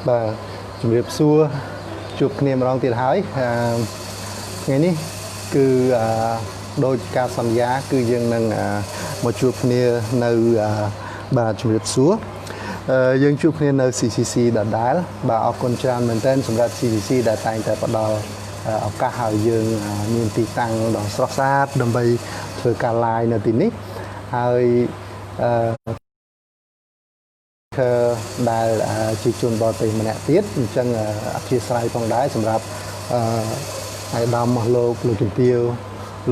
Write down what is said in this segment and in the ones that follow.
បាទជំរាបសួរជួបគ្នាម្ដងទៀតហើយថ្ងៃនេះគឺដោយការសន្យាគឺយើងនឹងមកជួបគ្នានៅបាទជំរាបសួរយើងជួបគ្នានៅ CCC ដដែលបាទអរគុណច្រើនមែនទែនសម្រាប់ CCC ដែលតែងតែផ្ដល់ឱកាសឲ្យយើងមានទីតាំងដ៏ស្រស់ស្អាតដើម្បីធ្វើការ live នៅទីនេះហើយដែលជាជនបរទេសម្នាក់ទៀតអញ្ចឹងអធិស្ឋានផងដែរសម្រាប់អាយដាមលោកជំទាវ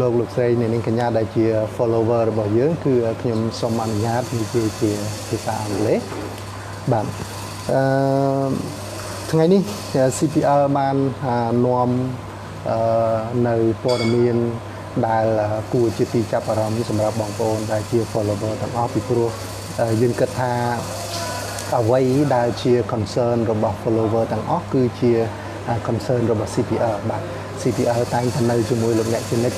លោកស្រីអ្នកនាងកញ្ញាដែលជា follower របស់យើងគឺខ្ញុំសូមអនុញ្ញាតនិយាយជាភាសាអង់គ្លេសបាទថ្ងៃនេះ CPL បាននាំនៅព័ត៌មានដែលគួរជាទីចាប់អារម្មណ៍សម្រាប់បងប្អូនដែលជា follower ទាំងអស់ពីព្រោះយើងគិតថាអ្វីដែលជា concern របស់ follower ទាំងអស់គឺជា concern របស់ CPL បាទ CPL តែងតែនៅជាមួយលោកអ្នកជានិច្ច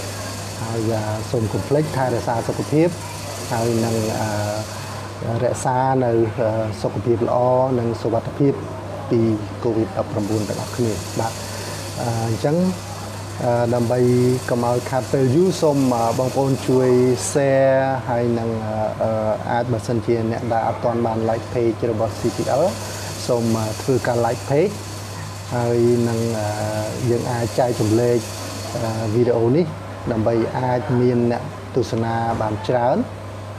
ហើយសូមកុំភ្លេចថែរក្សាសុខភាពហើយនឹងរក្សានៅសុខភាពល្អនិងសុវត្ថិភាពពី COVID-19 ទាំងអស់គ្នាបាទអញ្ចឹងដើម្បីកុំឲ្យខាតពេលយូរសូមបងប្អូនជួយ share ហើយនឹងអាចបើសិនជាអ្នកដែលអត់ទាន់បាន like page របស់ CPL សូមធ្វើការ like page ហើយនឹងយើងអាចចែកចម្លែកវីដេអូនេះដើម្បីអាចមានអ្នកទស្សនាបានច្រើន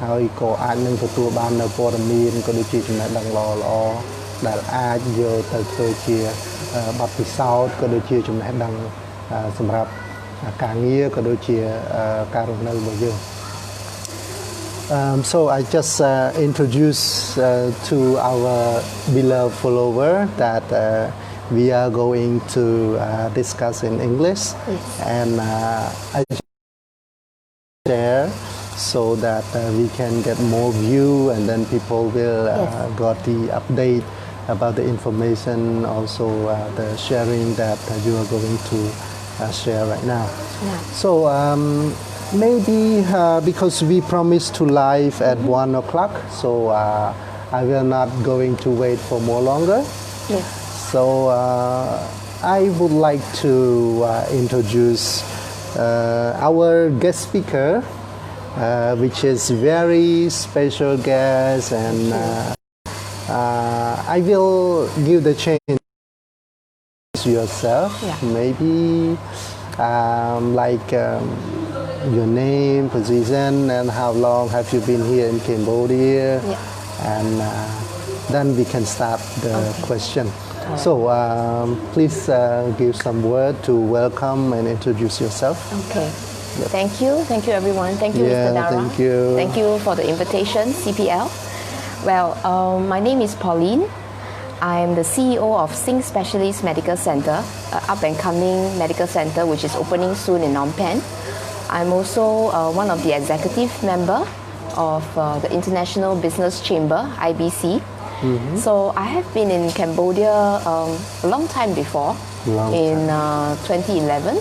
ហើយក៏អាចនឹងទទួលបាននៅព័ត៌មានក៏ដូចជាចំណេះដឹងល្អៗដែលអាចយកទៅធ្វើជាបទពិសោធន៍ក៏ដូចជាចំណេះដឹងសម្រាប់ការងារក៏ដូចជាការរស់នៅរបស់យើង So I just introduce to our beloved follower that we are going to discuss in English and I share so that we can get more view and then people will got the update about the information also the sharing that you are going to share right now. Yeah. So maybe because we promised to live at 1 o'clock, so I will not going to wait for more longer. Yes. So I would like to introduce our guest speaker, which is very special guest, and I will give the chance yourself, maybe like your name, position, and how long have you been here in Cambodia, and then we can start the question. So please give some word to welcome and introduce yourself. Okay. Yep. Thank you everyone. Thank you, Mr. Dara. Thank you for the invitation, CPL. Well, my name is Pauline. I am the CEO of Sing Specialist Medical Center, an up-and-coming medical center which is opening soon in Phnom Penh. I'm also one of the executive member of the International Business Chamber, IBC. So I have been in Cambodia a long time before, in 2011.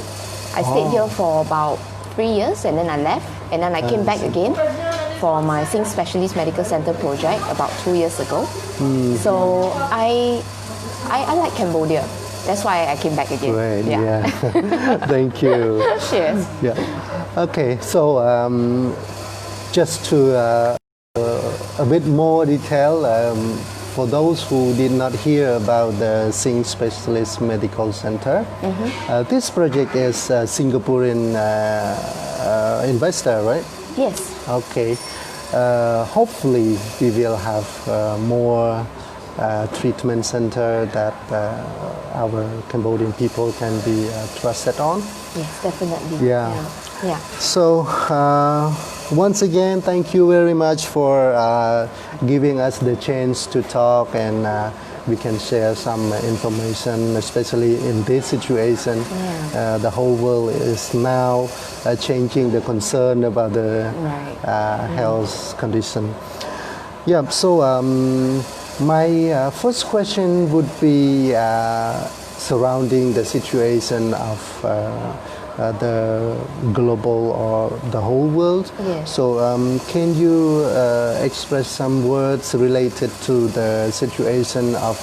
I stayed here for about 3 years and then I left and then I came back again for my Sing Specialist Medical Center project about 2 years ago. So I like Cambodia. That's why I came back again. Great, yeah. Thank you. Cheers. Yeah. Okay, so just to a bit more detail, for those who did not hear about the Sing Specialist Medical Center, this project is a Singaporean investor, right? Yes. Okay. Hopefully we will have more treatment center that our Cambodian people can be trusted on. Yes, definitely. Yeah. So once again, thank you very much for giving us the chance to talk and we can share some information, especially in this situation. The whole world is now changing the concern about the health condition. Yeah, so my first question would be surrounding the situation of the global or the whole world. Yes. So can you express some words related to the situation of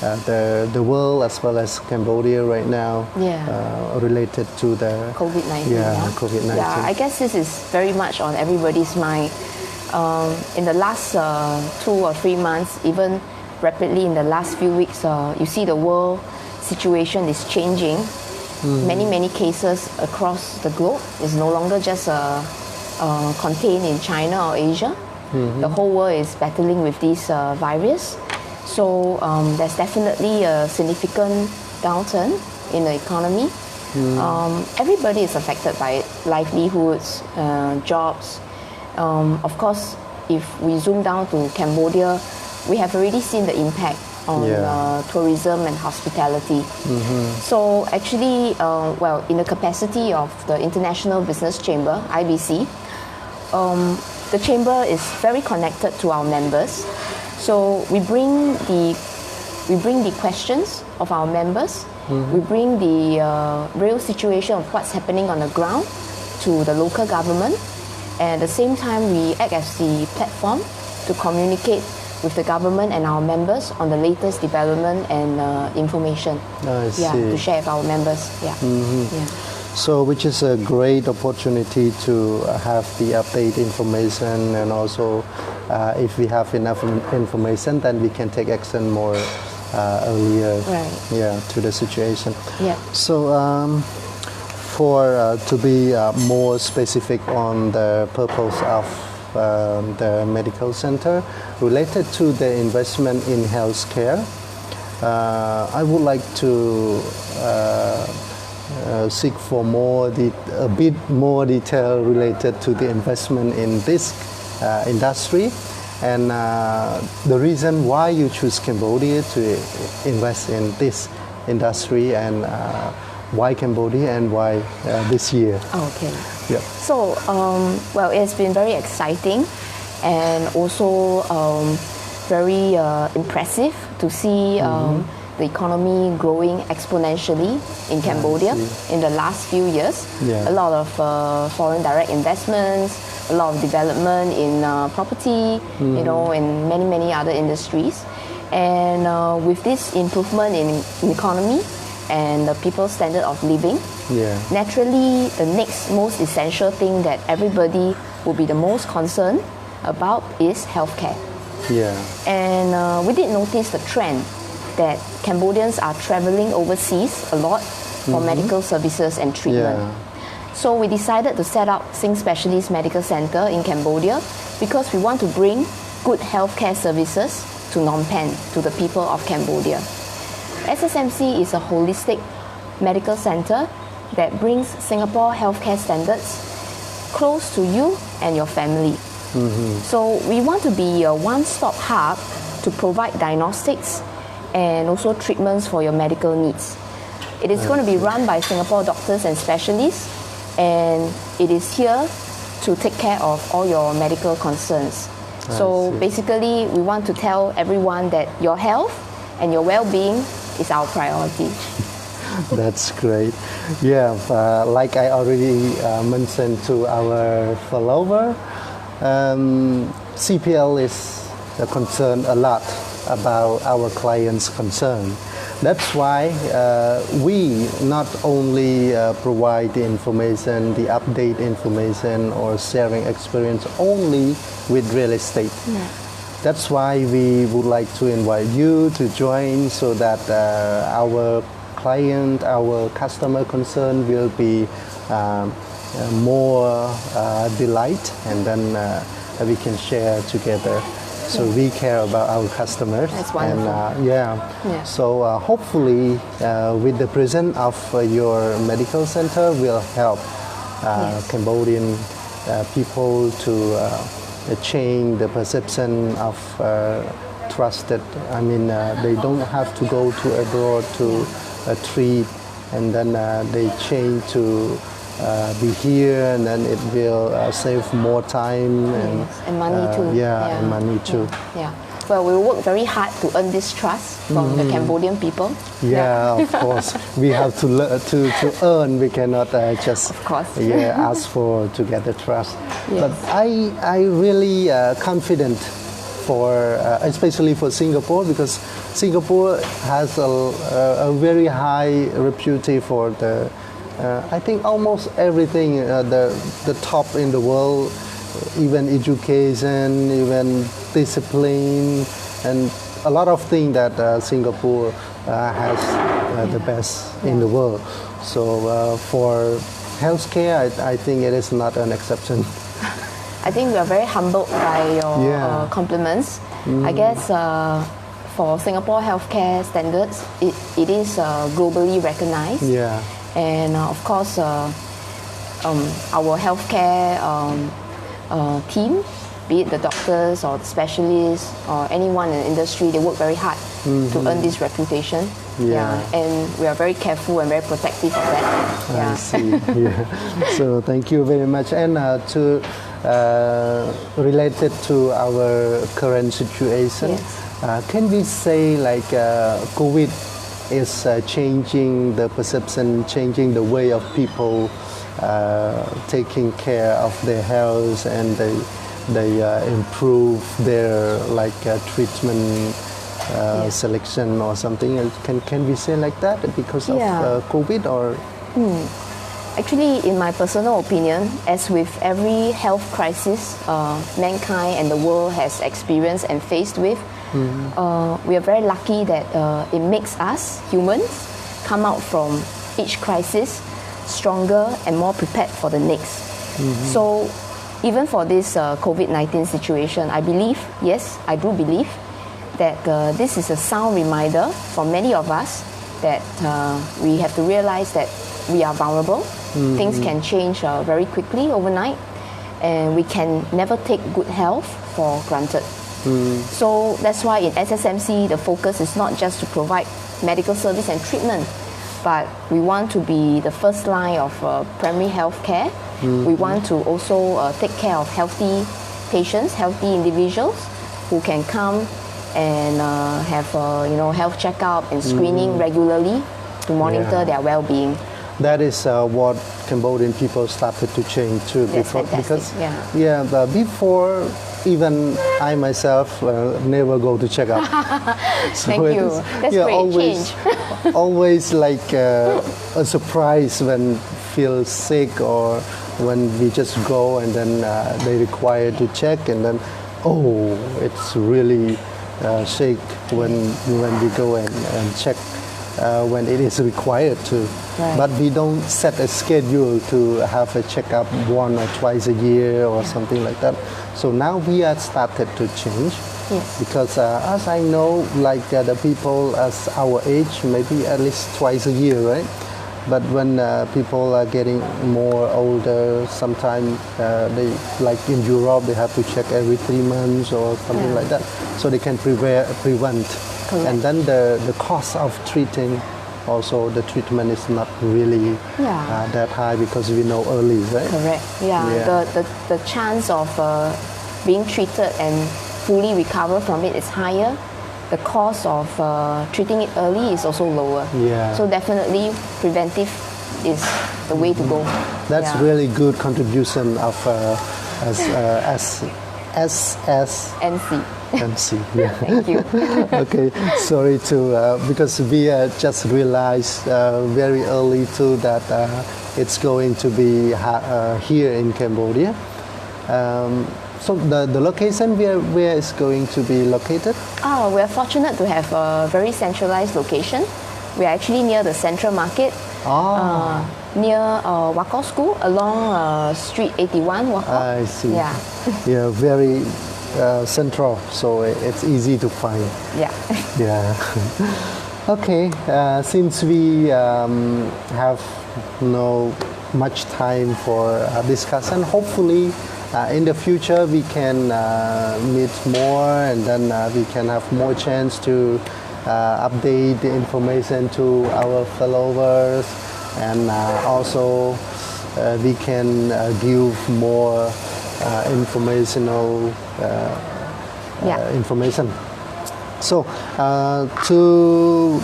the world as well as Cambodia right now, related to the COVID-19. COVID-19. Yeah, I guess this is very much on everybody's mind. In the last 2 or 3 months, even rapidly in the last few weeks, you see the world situation is changing. Many cases across the globe is no longer just contained in China or Asia. The whole world is battling with this virus. So there's definitely a significant downturn in the economy. Everybody is affected by it, livelihoods, jobs. Of course, if we zoom down to Cambodia, we have already seen the impact on tourism and hospitality. So actually, in the capacity of the International Business Chamber, IBC, the chamber is very connected to our members. So we bring the questions of our members. We bring the real situation of what's happening on the ground to the local government. And at the same time, we act as the platform to communicate with the government and our members on the latest development and information. To share with our members. So, which is a great opportunity to have the update information, and also if we have enough information, then we can take action more earlier. To the situation. So, to be more specific on the purpose of the medical center related to the investment in healthcare, I would like to seek for a bit more detail related to the investment in this industry, and the reason why you choose Cambodia to invest in this industry, and why Cambodia and why this year. Okay. So, it's been very exciting and also very impressive to see the economy growing exponentially in Cambodia in the last few years. A lot of foreign direct investments, a lot of development in property, in many other industries. And with this improvement in economy and the people's standard of living, naturally the next most essential thing that everybody will be the most concerned about is healthcare. And we did notice the trend that Cambodians are traveling overseas a lot for medical services and treatment. So we decided to set up Sing Specialist Medical Center in Cambodia because we want to bring good healthcare services to Phnom Penh, to the people of Cambodia. SSMC is a holistic medical center that brings Singapore healthcare standards close to you and your family. So we want to be a one-stop hub to provide diagnostics and also treatments for your medical needs. It is going to be run by Singapore doctors and specialists, and it is here to take care of all your medical concerns. So basically, we want to tell everyone that your health and your well-being is our priority. That's great. Like I already mentioned to our follower, CPL is concerned a lot about our clients' concern. That's why we not only provide the information, the update information or sharing experience only with real estate. That's why we would like to invite you to join so that our client, our customer concern will be more delight, and then we can share together. So we care about our customers. That's wonderful. And so hopefully with the presence of your medical center will help Cambodian people to change the perception of trusted. I mean, they don't have to go to abroad to treat, and then they change to be here, and then it will save more time and money too. And money too. Well, we work very hard to earn this trust from the Cambodian people. Of course. We have to earn. We cannot just ask for to get the trust. But I really confident especially for Singapore, because Singapore has a very high reputation for the, I think almost everything, the top in the world, even education, even discipline, and a lot of things that Singapore has the best in the world. So for healthcare, I think it is not an exception. I think we are very humbled by your compliments. I guess for Singapore healthcare standards, it is globally recognized. Yeah. And of course, our healthcare team, be it the doctors or the specialists or anyone in the industry, they work very hard to earn this reputation. Yeah, and we are very careful and very protective of that. I see. Yeah. So thank you very much. And related to our current situation, can we say like COVID is changing the perception, changing the way of people taking care of their health, and they improve their treatment selection or something? Can we say like that because of COVID or? Actually, in my personal opinion, as with every health crisis mankind and the world has experienced and faced with, we are very lucky that it makes us humans come out from each crisis stronger and more prepared for the next. So even for this COVID-19 situation, I believe, yes, I do believe that this is a sound reminder for many of us that we have to realize that we are vulnerable. Things can change very quickly overnight, and we can never take good health for granted. So that's why in SSMC, the focus is not just to provide medical service and treatment, but we want to be the first line of primary health care. We want to also take care of healthy patients, healthy individuals who can come and have health checkup and screening regularly to monitor their well-being. That is what Cambodian people started to change too. Because before, even I myself never go to check up. So Thank you. That's great always, change. always like a surprise when feel sick, or when we just go and then they require to check, and then it's really sick when we go and check when it is required to. Right. But we don't set a schedule to have a checkup 1 or twice a year or something like that. So now we are started to change. Yes. Because as I know, like the people as our age, maybe at least twice a year, right? But when people are getting more older, sometimes they, like in Europe, they have to check every 3 months or something like that, so they can prevent. Correct. And then the cost of treating, also the treatment is not really that high because we know early, right? Correct. The chance of being treated and fully recover from it is higher. The cost of treating it early is also lower. Yeah. So definitely preventive is the way to go. That's really good contribution of SSMC. Yeah. Thank you. Okay, sorry to because we just realized very early too that it's going to be here in Cambodia. So the location where is going to be located? We are fortunate to have a very centralized location. We are actually near the Central Market, near Wako School, along Street 81, Wako. I see. Yeah. Yeah, very central, so it's easy to find. Yeah. Yeah. Okay, since we have no much time for discussion, hopefully in the future we can meet more, and then we can have more chance to update the information to our followers, and also we can give more informational information. So to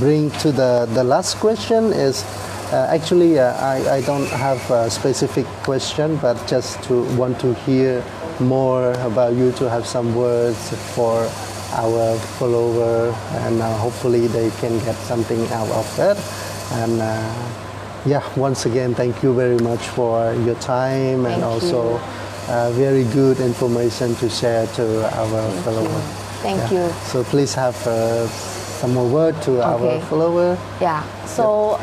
bring to the last question is actually I don't have a specific question, but just want to hear more about you, to have some words for our follower, and hopefully they can get something out of it. And yeah, once again, thank you very much for your time and also very good information to share to our follower. Thank you. So please have some more word to our follower. Yeah. So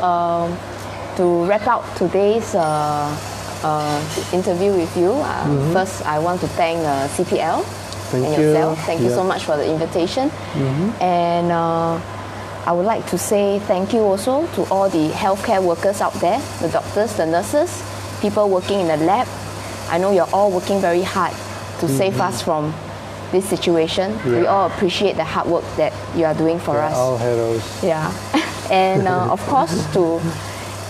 to wrap up today's interview with you, first I want to thank CPL and yourself. Thank you so much for the invitation. And I would like to say thank you also to all the healthcare workers out there, the doctors, the nurses, people working in the lab. I know you're all working very hard to save us from this situation. We all appreciate the hard work that you are doing for us. All heroes. Yeah. And of course, to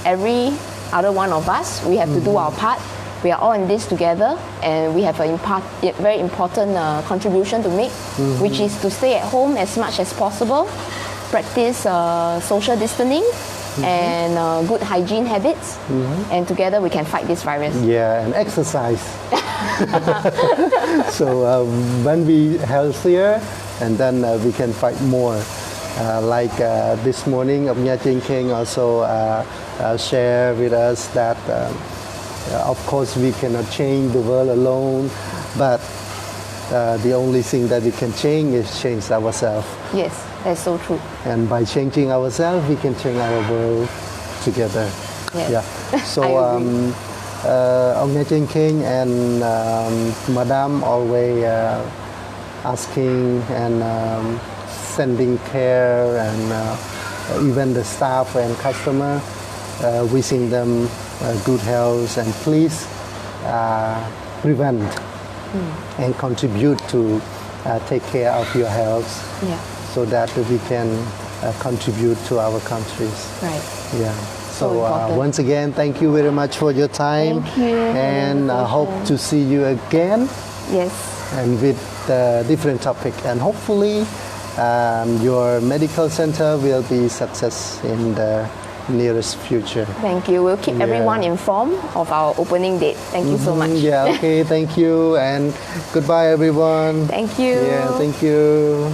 every other one of us, we have to do our part. We are all in this together, and we have a very important contribution to make, which is to stay at home as much as possible, practice social distancing and good hygiene habits, and together we can fight this virus. Yeah, and exercise. So when we healthier, and then we can fight more. Like this morning, Nya Ching King also share with us that of course we cannot change the world alone, but the only thing that we can change is change ourselves. Yes, that's so true. And by changing ourselves, we can change our world together. Yes. Yeah. So ông Nya Ching King and Madam always asking and sending care, and even the staff and customer, wishing them good health, and please prevent and contribute to take care of your health, so that we can contribute to our countries. Right. Yeah. So once again, thank you very much for your time. Thank you. And I hope to see you again. Yes. And with a different topic, and hopefully your medical center will be success in the nearest future. Thank you. We'll keep everyone informed of our opening date. Thank you so much. Yeah, okay, thank you, and goodbye everyone. Thank you. Yeah, thank you.